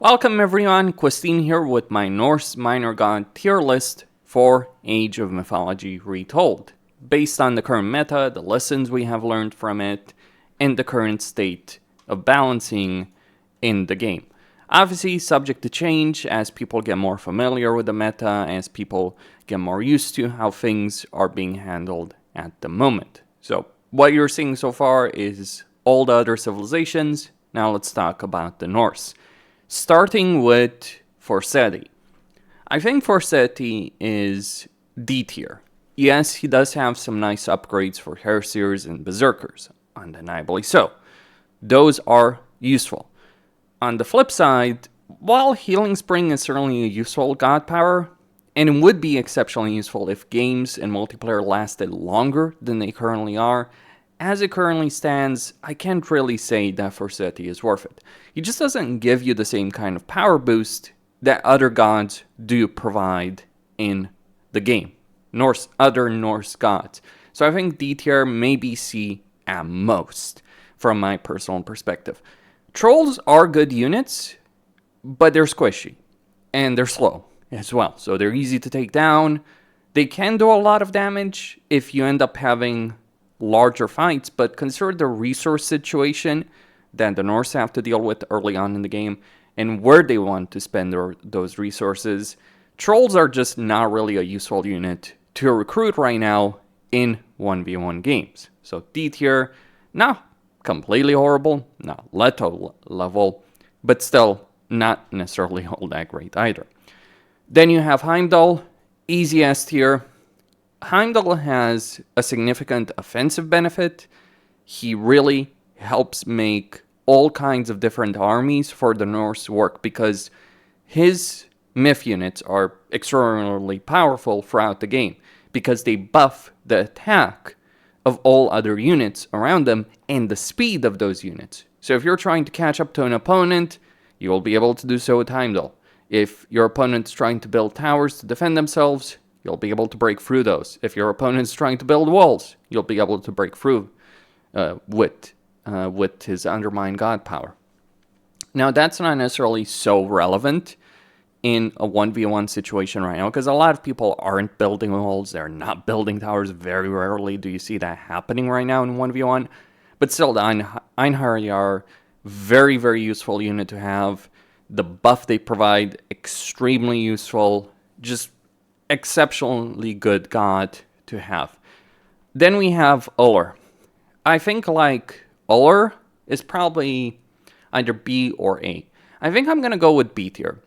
Welcome everyone, Costin here with my Norse minor god tier list for Age of Mythology Retold, based on the current meta, the lessons we have learned from it, and the current state of balancing in the game. Obviously subject to change as people get more familiar with the meta, as people get more used to how things are being handled at the moment. So what you're seeing so far is all the other civilizations. Now let's talk about the Norse. Starting with Forseti. I think Forseti is D tier. Yes, he does have some nice upgrades for Heresiers and Berserkers, undeniably so. Those are useful. On the flip side, while Healing Spring is certainly a useful god power, and it would be exceptionally useful if games and multiplayer lasted longer than they currently are, as it currently stands, I can't really say that Forseti is worth it. He just doesn't give you the same kind of power boost that other gods do provide in the game. Other Norse gods. So I think D tier, maybe C at most, from my personal perspective. Trolls are good units, but they're squishy. And they're slow as well. So they're easy to take down. They can do a lot of damage if you end up having larger fights, but consider the resource situation that the Norse have to deal with early on in the game and where they want to spend those resources. Trolls are just not really a useful unit to recruit right now in 1v1 games. So D tier, not completely horrible, not Leto level, but still not necessarily all that great either. Then you have Heimdall, easy S tier. Heimdall has a significant offensive benefit. He really helps make all kinds of different armies for the Norse work because his myth units are extraordinarily powerful throughout the game because they buff the attack of all other units around them and the speed of those units. So if you're trying to catch up to an opponent, you'll be able to do so with Heimdall. If your opponent's trying to build towers to defend themselves, you'll be able to break through those. If your opponent's trying to build walls, you'll be able to break through with his Undermine God power. Now, that's not necessarily so relevant in a 1v1 situation right now, because a lot of people aren't building walls, they're not building towers. Very rarely do you see that happening right now in 1v1. But still, the Einherjar are very, very useful unit to have. The buff they provide, extremely useful. Just exceptionally good god to have. Then we have Ullr. I think like Ullr is probably either B or A. I think I'm going to go with B tier.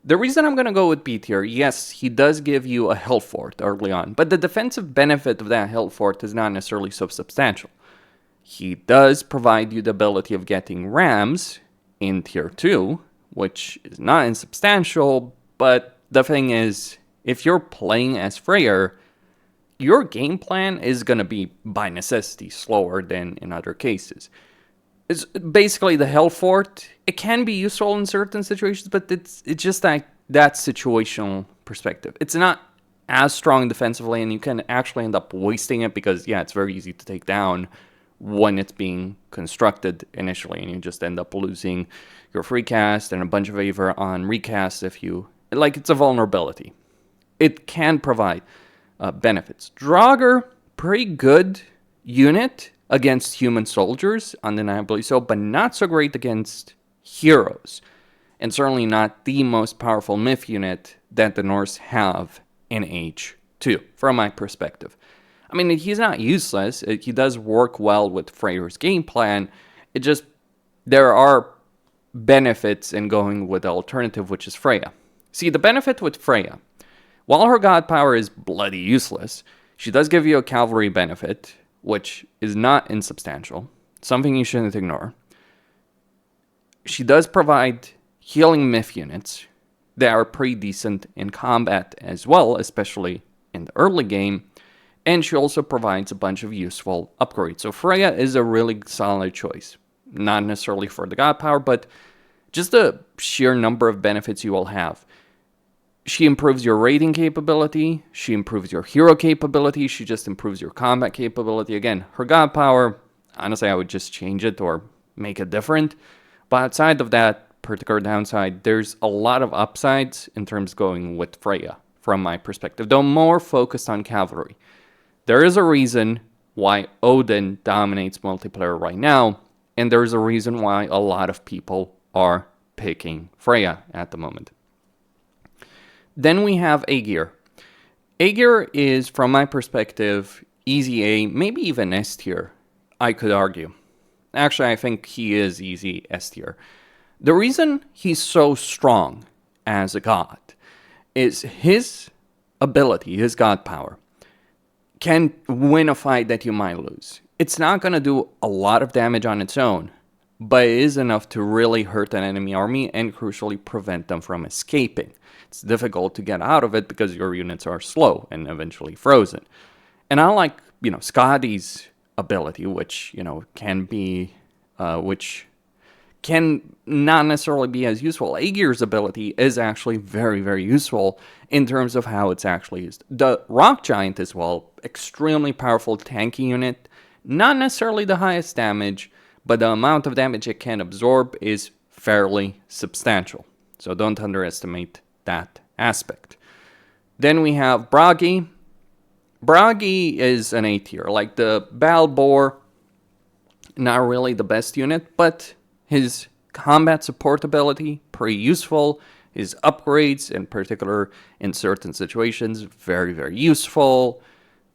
The reason I'm going to go with B tier, yes, he does give you a health fort early on, but the defensive benefit of that health fort is not necessarily so substantial. He does provide you the ability of getting rams in tier 2, which is not insubstantial, but the thing is, if you're playing as Freyr, your game plan is going to be, by necessity, slower than in other cases. It's basically the Hell Fort. It can be useful in certain situations, but it's just that situational perspective. It's not as strong defensively, and you can actually end up wasting it because, yeah, it's very easy to take down when it's being constructed initially, and you just end up losing your free cast and a bunch of favor on recast if you... Like, it's a vulnerability. It can provide benefits. Draugr, pretty good unit against human soldiers, undeniably so, but not so great against heroes. And certainly not the most powerful myth unit that the Norse have in Age 2, from my perspective. I mean, he's not useless. He does work well with Freyr's game plan. It just, there are benefits in going with the alternative, which is Freya. See, the benefit with Freya, while her god power is bloody useless, she does give you a cavalry benefit, which is not insubstantial, something you shouldn't ignore. She does provide healing myth units that are pretty decent in combat as well, especially in the early game, and she also provides a bunch of useful upgrades. So Freya is a really solid choice, not necessarily for the god power, but just the sheer number of benefits you will have. She improves your raiding capability, she improves your hero capability, she just improves your combat capability. Again, her god power, honestly, I would just change it or make it different. But outside of that, particular downside. There's a lot of upsides in terms of going with Freya, from my perspective, though more focused on cavalry. There is a reason why Odin dominates multiplayer right now, and there's a reason why a lot of people are picking Freya at the moment. Then we have Aegir. Aegir is, from my perspective, easy A, maybe even S tier, I could argue. Actually, I think he is easy S tier. The reason he's so strong as a god is his ability, his god power, can win a fight that you might lose. It's not going to do a lot of damage on its own, but it is enough to really hurt an enemy army and crucially prevent them from escaping. It's difficult to get out of it because your units are slow and eventually frozen. And unlike, Skadi's ability, which, can be, which can not necessarily be as useful, Aegir's ability is actually very, very useful in terms of how it's actually used. The Rock Giant as well, extremely powerful tanky unit, not necessarily the highest damage, but the amount of damage it can absorb is fairly substantial. So don't underestimate that aspect. Then we have Bragi. Bragi is an A tier. Like the Balboar, not really the best unit, but his combat support ability, pretty useful. His upgrades, in particular in certain situations, very, very useful.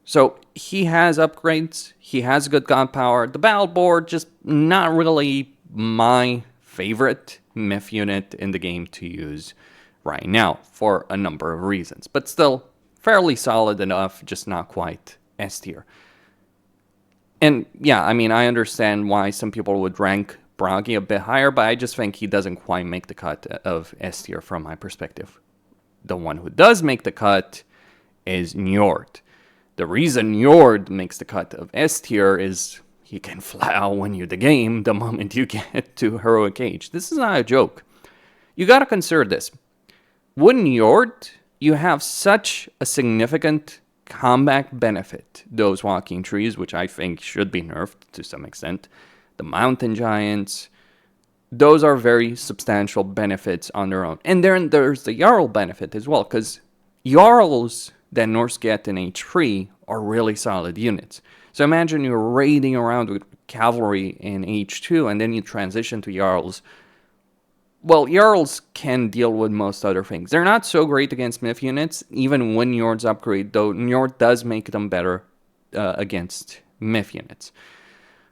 So he has upgrades. He has good god power. The Balboar, just not really my favorite myth unit in the game to use right now for a number of reasons. But still, fairly solid enough, just not quite S tier. And yeah, I understand why some people would rank Bragi a bit higher, but I just think he doesn't quite make the cut of S tier from my perspective. The one who does make the cut is Njörd. The reason Njörd makes the cut of S tier is he can flat out win you the game the moment you get to Heroic Age. This is not a joke. You gotta consider this. With Njörd, you have such a significant combat benefit. Those walking trees, which I think should be nerfed to some extent. The mountain giants. Those are very substantial benefits on their own. And then there's the Jarl benefit as well, because Jarls that Norse get in H3 are really solid units. So imagine you're raiding around with cavalry in H2, and then you transition to Jarls. Well, Jarls can deal with most other things. They're not so great against myth units, even when Njörds upgrade, though Njörd does make them better against myth units.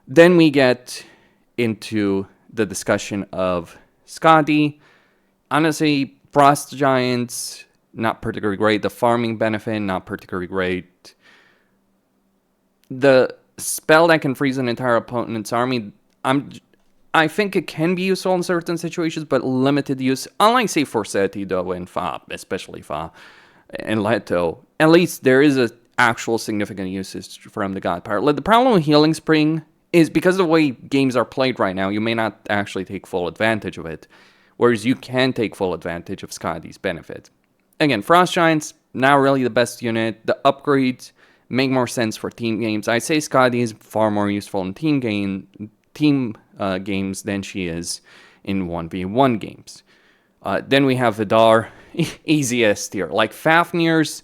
Then we get into the discussion of Skadi. Honestly, Frost Giants, not particularly great. The farming benefit, not particularly great. The spell that can freeze an entire opponent's army, I think it can be useful in certain situations, but limited use. Unlike, say, Forseti, though, and Fa, especially Fa, and Leto, at least there is an actual significant usage from the god power. The problem with Healing Spring is because of the way games are played right now, you may not actually take full advantage of it, whereas you can take full advantage of Skadi's benefit. Again, Frost Giants, not really the best unit. The upgrades make more sense for team games. I'd say Skadi is far more useful in team games than she is in 1v1 games. Then we have Vidar, easy S tier. Like Fafnirs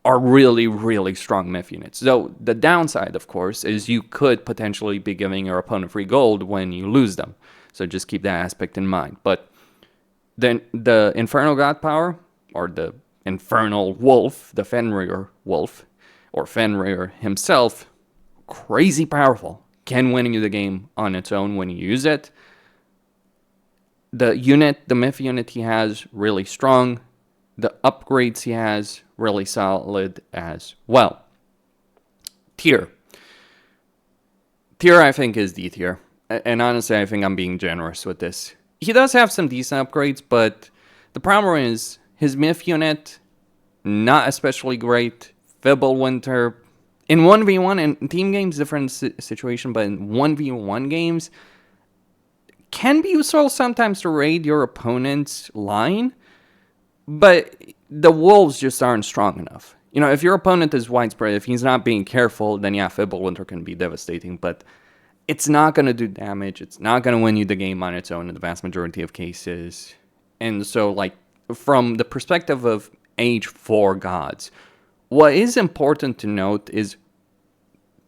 are really, really strong myth units. So the downside, of course, is you could potentially be giving your opponent free gold when you lose them. So just keep that aspect in mind. But then the Infernal God Power, or the Infernal Wolf, the Fenrir Wolf, or Fenrir himself, crazy powerful. Can win you the game on its own when you use it. The myth unit he has, really strong. The upgrades he has, really solid as well. Tier, I think, is D tier. And honestly, I think I'm being generous with this. He does have some decent upgrades, but the problem is his myth unit, not especially great. Fibblewinter, in 1v1, and team games, different situation, but in 1v1 games, can be useful sometimes to raid your opponent's line, but the wolves just aren't strong enough. If your opponent is widespread, if he's not being careful, then yeah, Fibblewinter can be devastating, but it's not going to do damage. It's not going to win you the game on its own in the vast majority of cases. And so, like, from the perspective of Age 4 gods, what is important to note is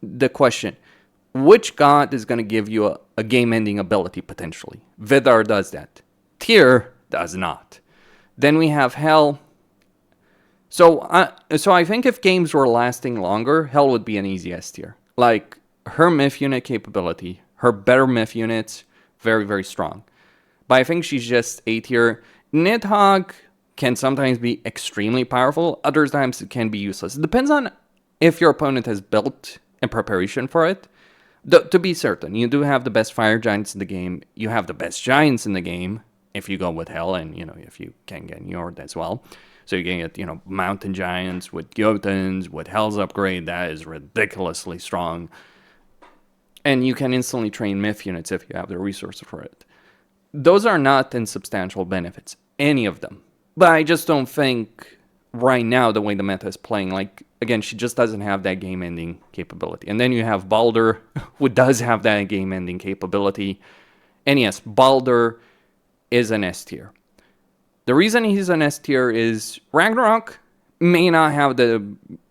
the question, which god is going to give you a game-ending ability, potentially? Vidar does that. Tyr does not. Then we have Hel. So I think if games were lasting longer, Hel would be an easy S tier. Like, her myth unit capability, her better myth units, very, very strong. But I think she's just A tier. Nidhogg can sometimes be extremely powerful. Other times it can be useless. It depends on if your opponent has built in preparation for it. To be certain, you do have the best fire giants in the game. You have the best giants in the game if you go with Hel, and if you can get Njörd as well. So you can get mountain giants with Jotuns, with Hel's upgrade. That is ridiculously strong. And you can instantly train myth units if you have the resources for it. Those are not insubstantial benefits, any of them. But I just don't think right now, the way the meta is playing, like, again, she just doesn't have that game-ending capability. And then you have Baldur, who does have that game-ending capability. And yes, Baldur is an S tier. The reason he's an S tier is Ragnarok may not have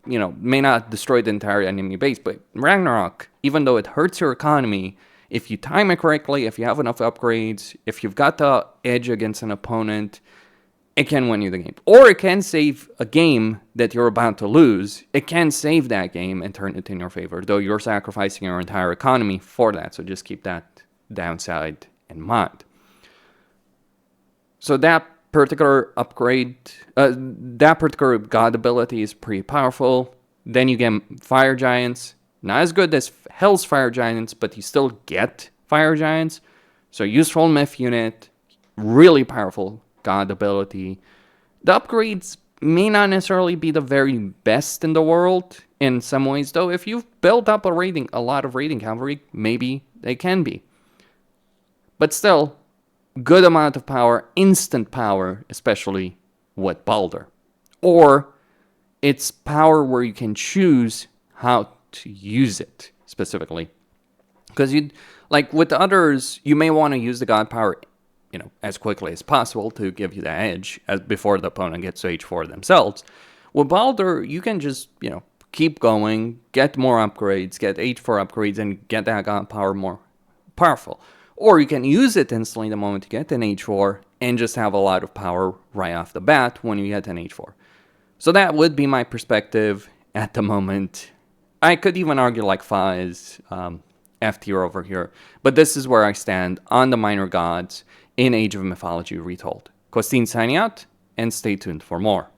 may not destroy the entire enemy base, but Ragnarok, even though it hurts your economy, if you time it correctly, if you have enough upgrades, if you've got the edge against an opponent, it can win you the game. Or it can save a game that you're about to lose. It can save that game and turn it in your favor, though you're sacrificing your entire economy for that. So just keep that downside in mind. So that particular upgrade, that particular god ability is pretty powerful. Then you get fire giants. Not as good as Hel's fire giants, but you still get fire giants. So useful myth unit, really powerful god ability. The upgrades may not necessarily be the very best in the world in some ways, though. If you've built up a lot of raiding cavalry, maybe they can be. But still, good amount of power, instant power, especially with Baldur. Or it's power where you can choose how to use it specifically. Because like with the others, you may want to use the god power as quickly as possible to give you the edge before the opponent gets to H4 themselves. With Baldur, you can just, keep going, get more upgrades, get H4 upgrades, and get that god power more powerful. Or you can use it instantly the moment you get an H4 and just have a lot of power right off the bat when you get an H4. So that would be my perspective at the moment. I could even argue like Fa is F tier over here, but this is where I stand on the minor gods in Age of Mythology Retold. Costin signing out, and stay tuned for more.